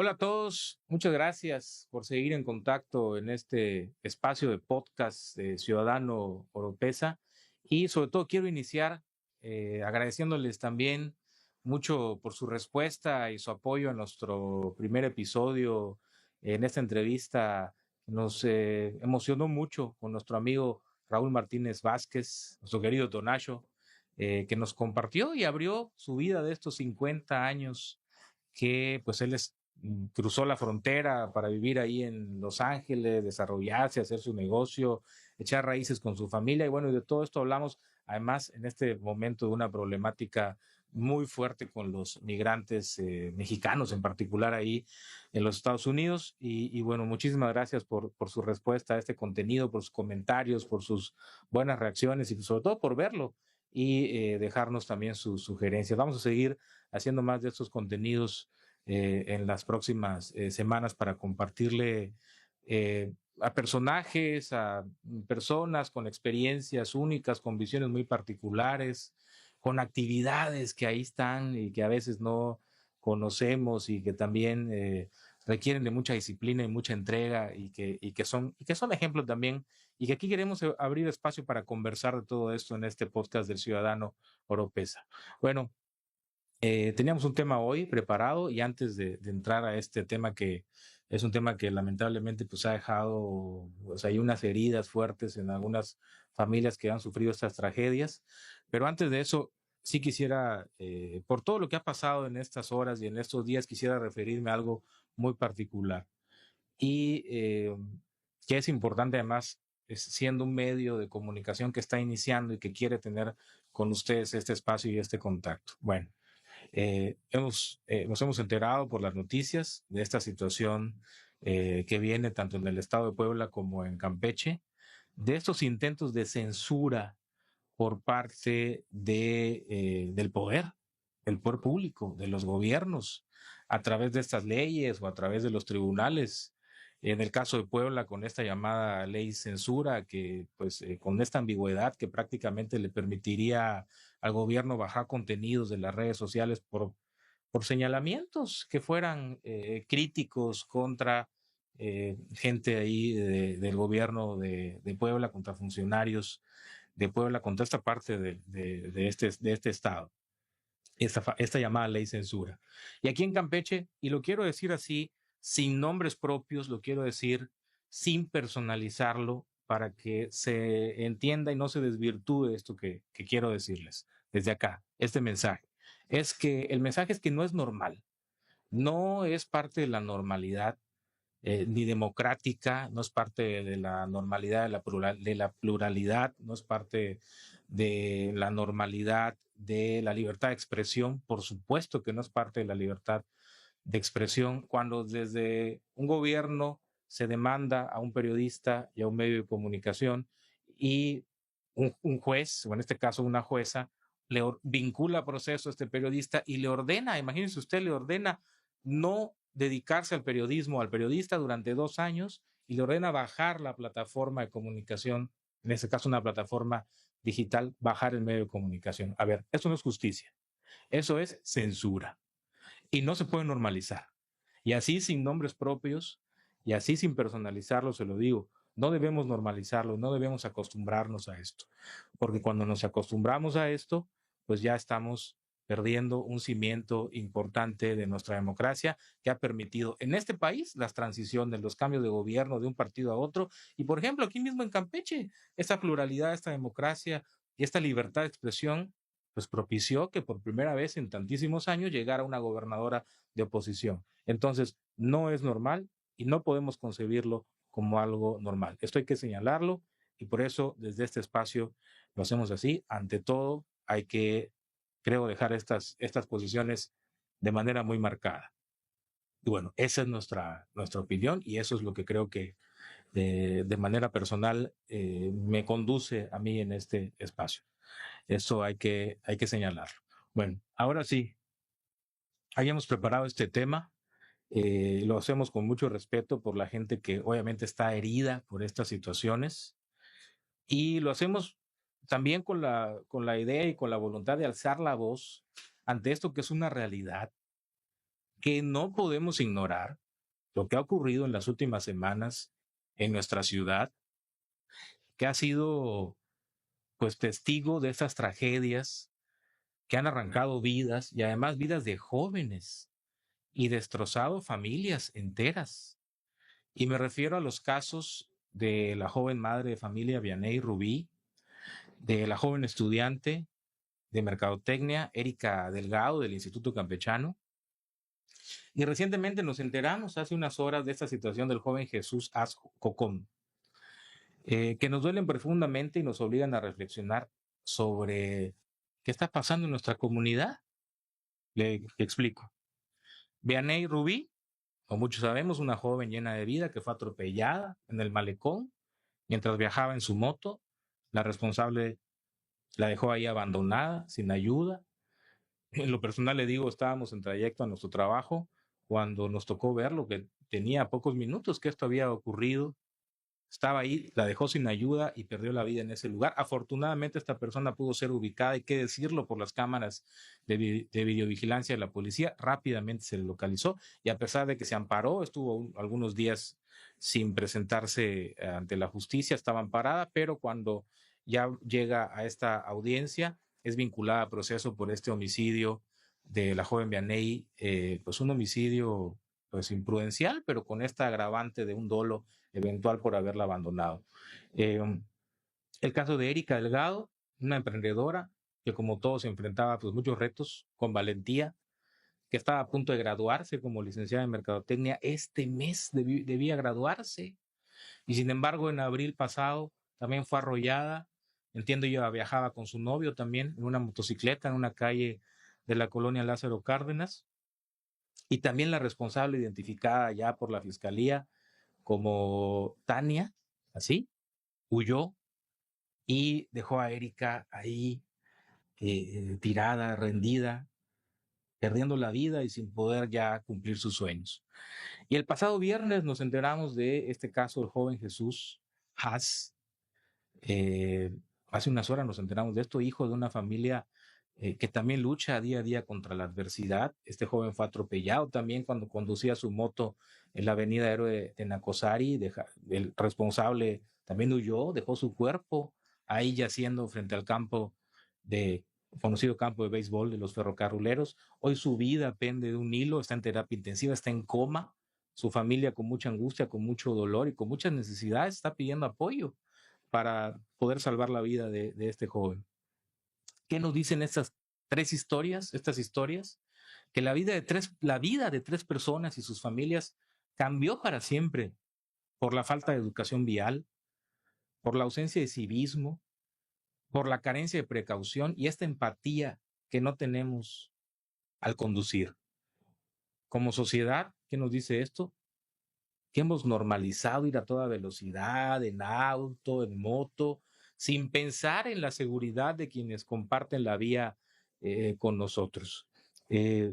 Hola a todos, muchas gracias por seguir en contacto en este espacio de podcast de Ciudadano Oropesa y sobre todo quiero iniciar agradeciéndoles también mucho por su respuesta y su apoyo a nuestro primer episodio en esta entrevista que nos emocionó mucho con nuestro amigo Raúl Martínez Vázquez, nuestro querido Tonacho, que nos compartió y abrió su vida de estos 50 años que pues cruzó la frontera para vivir ahí en Los Ángeles, desarrollarse, hacer su negocio, echar raíces con su familia y bueno, y de todo esto hablamos además en este momento de una problemática muy fuerte con los migrantes mexicanos en particular ahí en los Estados Unidos y bueno, muchísimas gracias por su respuesta a este contenido, por sus comentarios, por sus buenas reacciones y sobre todo por verlo y dejarnos también sus sugerencias. Vamos a seguir haciendo más de estos contenidos en las próximas semanas para compartirle a personajes, a personas con experiencias únicas, con visiones muy particulares, con actividades que ahí están y que a veces no conocemos y que también requieren de mucha disciplina y mucha entrega y que son ejemplos también y que aquí queremos abrir espacio para conversar de todo esto en este podcast del Ciudadano Oropesa. Bueno, teníamos un tema hoy preparado y antes de entrar a este tema que es un tema que lamentablemente pues ha dejado, pues hay unas heridas fuertes en algunas familias que han sufrido estas tragedias, pero antes de eso sí quisiera, por todo lo que ha pasado en estas horas y en estos días, quisiera referirme a algo muy particular y que es importante además, siendo un medio de comunicación que está iniciando y que quiere tener con ustedes este espacio y este contacto. Bueno, nos hemos enterado por las noticias de esta situación que viene tanto en el estado de Puebla como en Campeche, de estos intentos de censura por parte del poder público, de los gobiernos, a través de estas leyes o a través de los tribunales. En el caso de Puebla, con esta llamada ley censura, que pues con esta ambigüedad que prácticamente le permitiría al gobierno bajar contenidos de las redes sociales por señalamientos que fueran críticos contra gente ahí del gobierno de Puebla, contra funcionarios de Puebla, contra esta parte de este estado, esta llamada ley censura. Y aquí en Campeche, y lo quiero decir así, sin nombres propios, lo quiero decir sin personalizarlo para que se entienda y no se desvirtúe esto que quiero decirles desde acá, este mensaje. El mensaje es que no es normal, no es parte de la normalidad ni democrática, no es parte de la normalidad de la pluralidad, no es parte de la normalidad de la libertad de expresión, por supuesto que no es parte de la libertad de expresión, cuando desde un gobierno se demanda a un periodista y a un medio de comunicación y un juez, o en este caso una jueza, vincula proceso a este periodista y le ordena, imagínense usted, le ordena no dedicarse al periodismo, al periodista durante 2 años y le ordena bajar la plataforma de comunicación, en este caso una plataforma digital, bajar el medio de comunicación. A ver, eso no es justicia, eso es censura y no se puede normalizar. Y así sin nombres propios y así sin personalizarlo, se lo digo, no debemos normalizarlo, no debemos acostumbrarnos a esto, porque cuando nos acostumbramos a esto, pues ya estamos perdiendo un cimiento importante de nuestra democracia que ha permitido en este país las transiciones, los cambios de gobierno de un partido a otro. Y por ejemplo, aquí mismo en Campeche, esta pluralidad, esta democracia y esta libertad de expresión pues propició que por primera vez en tantísimos años llegara una gobernadora de oposición. Entonces, no es normal y no podemos concebirlo como algo normal. Esto hay que señalarlo y por eso desde este espacio lo hacemos así. Ante todo, hay que, creo, dejar estas posiciones de manera muy marcada. Y bueno, esa es nuestra opinión y eso es lo que creo que de manera personal me conduce a mí en este espacio. Eso hay que señalarlo. Bueno, ahora sí, habíamos preparado este tema. Lo hacemos con mucho respeto por la gente que obviamente está herida por estas situaciones y lo hacemos también con la idea y con la voluntad de alzar la voz ante esto que es una realidad, que no podemos ignorar lo que ha ocurrido en las últimas semanas en nuestra ciudad, que ha sido pues testigo de estas tragedias que han arrancado vidas y además vidas de jóvenes y destrozado familias enteras. Y me refiero a los casos de la joven madre de familia Vianey Rubí, de la joven estudiante de Mercadotecnia Erika Delgado del Instituto Campechano. Y recientemente nos enteramos hace unas horas de esta situación del joven Jesús Az Cocom, que nos duelen profundamente y nos obligan a reflexionar sobre qué está pasando en nuestra comunidad. Le explico. Vianey Rubí, como muchos sabemos, una joven llena de vida que fue atropellada en el malecón mientras viajaba en su moto. La responsable la dejó ahí abandonada, sin ayuda. En lo personal le digo, estábamos en trayecto a nuestro trabajo cuando nos tocó ver lo que tenía pocos minutos que esto había ocurrido. Estaba ahí, la dejó sin ayuda y perdió la vida en ese lugar. Afortunadamente esta persona pudo ser ubicada, hay que decirlo, por las cámaras de videovigilancia de la policía. Rápidamente se le localizó y a pesar de que se amparó, estuvo algunos días sin presentarse ante la justicia, estaba amparada, pero cuando ya llega a esta audiencia es vinculada a proceso por este homicidio de la joven Vianey, pues un homicidio pues imprudencial, pero con esta agravante de un dolo eventual por haberla abandonado. Eh, el caso de Erika Delgado, una emprendedora que como todos enfrentaba pues muchos retos con valentía, que estaba a punto de graduarse como licenciada en Mercadotecnia. Este mes debía graduarse y sin embargo en abril pasado también fue arrollada. Entiendo yo, viajaba con su novio también en una motocicleta en una calle de la colonia Lázaro Cárdenas, y también la responsable identificada ya por la fiscalía como Tania, así, huyó y dejó a Erika ahí tirada, rendida, perdiendo la vida y sin poder ya cumplir sus sueños. Y el pasado viernes nos enteramos de este caso del joven Jesús Haas. Eh, hace unas horas nos enteramos de esto, hijo de una familia que también lucha día a día contra la adversidad. Este joven fue atropellado también cuando conducía su moto en la avenida Héroe de Nacosari. El responsable también huyó, dejó su cuerpo ahí yaciendo frente al campo de conocido campo de béisbol de los ferrocarrileros. Hoy su vida pende de un hilo, está en terapia intensiva, está en coma. Su familia con mucha angustia, con mucho dolor y con muchas necesidades está pidiendo apoyo para poder salvar la vida de este joven. ¿Qué nos dicen estas estas historias? Que la vida de tres personas y sus familias cambió para siempre por la falta de educación vial, por la ausencia de civismo, por la carencia de precaución y esta empatía que no tenemos al conducir. Como sociedad, ¿qué nos dice esto? Que hemos normalizado ir a toda velocidad, en auto, en moto, sin pensar en la seguridad de quienes comparten la vía con nosotros. Eh,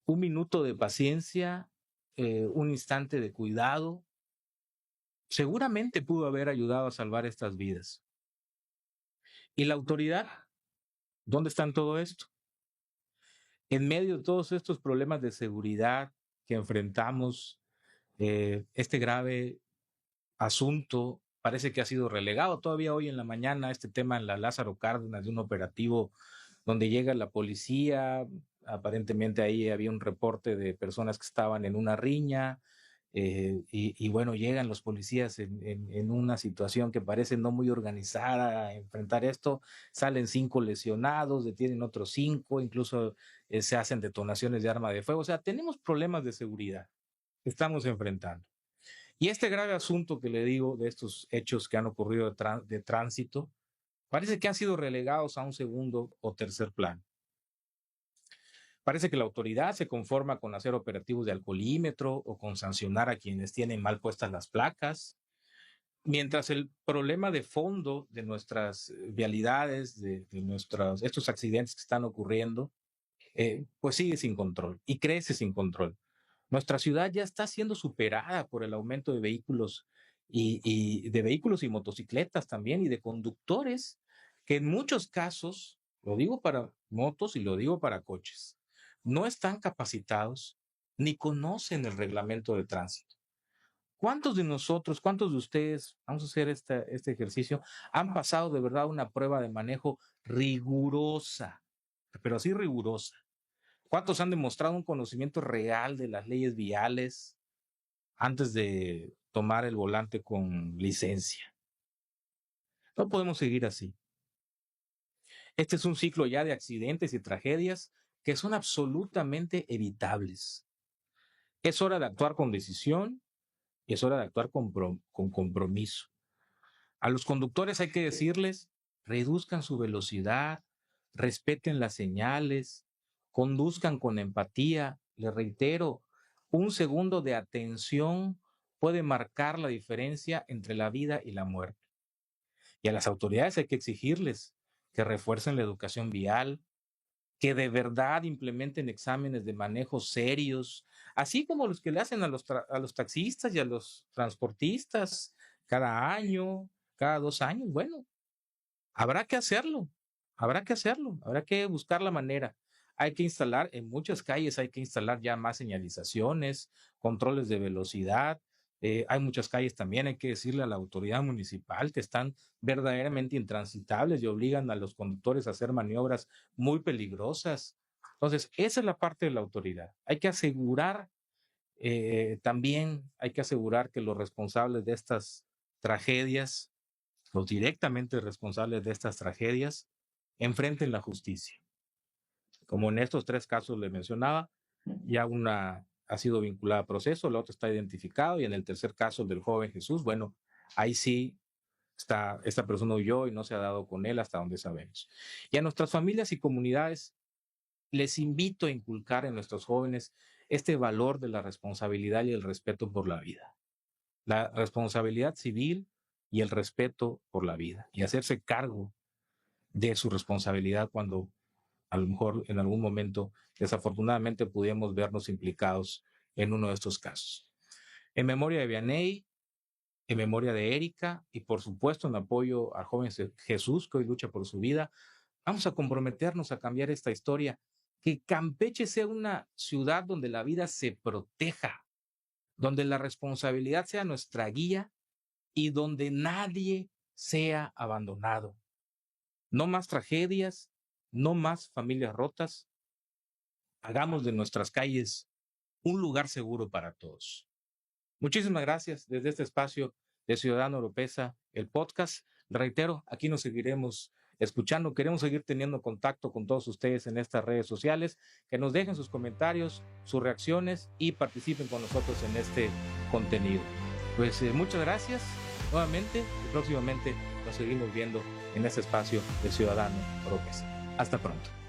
un minuto de paciencia, un instante de cuidado, seguramente pudo haber ayudado a salvar estas vidas. ¿Y la autoridad? ¿Dónde está en todo esto? En medio de todos estos problemas de seguridad que enfrentamos, este grave asunto parece que ha sido relegado. Todavía hoy en la mañana este tema en la Lázaro Cárdenas de un operativo donde llega la policía, aparentemente ahí había un reporte de personas que estaban en una riña, y bueno, llegan los policías en una situación que parece no muy organizada a enfrentar esto, salen 5 lesionados, detienen otros 5, incluso se hacen detonaciones de arma de fuego. O sea, tenemos problemas de seguridad que estamos enfrentando. Y este grave asunto que le digo de estos hechos que han ocurrido de tránsito, parece que han sido relegados a un segundo o tercer plano. Parece que la autoridad se conforma con hacer operativos de alcoholímetro o con sancionar a quienes tienen mal puestas las placas, mientras el problema de fondo de nuestras vialidades, estos accidentes que están ocurriendo, pues sigue sin control y crece sin control. Nuestra ciudad ya está siendo superada por el aumento de vehículos y de vehículos y motocicletas también y de conductores que en muchos casos, lo digo para motos y lo digo para coches, no están capacitados ni conocen el reglamento de tránsito. ¿Cuántos de nosotros, cuántos de ustedes, vamos a hacer este ejercicio, han pasado de verdad una prueba de manejo rigurosa, pero así rigurosa? ¿Cuántos han demostrado un conocimiento real de las leyes viales antes de tomar el volante con licencia? No podemos seguir así. Este es un ciclo ya de accidentes y tragedias que son absolutamente evitables. Es hora de actuar con decisión y es hora de actuar con compromiso. A los conductores hay que decirles, reduzcan su velocidad, respeten las señales, conduzcan con empatía. Les reitero, un segundo de atención puede marcar la diferencia entre la vida y la muerte. Y a las autoridades hay que exigirles que refuercen la educación vial, que de verdad implementen exámenes de manejo serios, así como los que le hacen a los taxistas y a los transportistas cada año, cada 2 años. Bueno, habrá que hacerlo, habrá que buscar la manera. Hay que instalar en muchas calles, hay que instalar ya más señalizaciones, controles de velocidad. Hay muchas calles también, hay que decirle a la autoridad municipal que están verdaderamente intransitables y obligan a los conductores a hacer maniobras muy peligrosas. Entonces, esa es la parte de la autoridad. Hay que asegurar, también hay que asegurar que los responsables de estas tragedias, los directamente responsables de estas tragedias, enfrenten la justicia. Como en estos 3 casos le mencionaba, ya una ha sido vinculada a proceso, la otra está identificado, y en el tercer caso del joven Jesús, bueno, ahí sí esta persona huyó y no se ha dado con él hasta donde sabemos. Y a nuestras familias y comunidades les invito a inculcar en nuestros jóvenes este valor de la responsabilidad y el respeto por la vida. La responsabilidad civil y el respeto por la vida, y hacerse cargo de su responsabilidad cuando a lo mejor en algún momento desafortunadamente pudiéramos vernos implicados en uno de estos casos. En memoria de Vianey, en memoria de Erika y por supuesto en apoyo al joven Jesús que hoy lucha por su vida, vamos a comprometernos a cambiar esta historia, que Campeche sea una ciudad donde la vida se proteja, donde la responsabilidad sea nuestra guía y donde nadie sea abandonado. No más tragedias, no más familias rotas. Hagamos de nuestras calles un lugar seguro para todos. Muchísimas gracias desde este espacio de Ciudadano Oropesa, el podcast. Reitero, aquí nos seguiremos escuchando. Queremos seguir teniendo contacto con todos ustedes en estas redes sociales. Que nos dejen sus comentarios, sus reacciones y participen con nosotros en este contenido. Pues muchas gracias nuevamente y próximamente nos seguimos viendo en este espacio de Ciudadano Oropesa. Hasta pronto.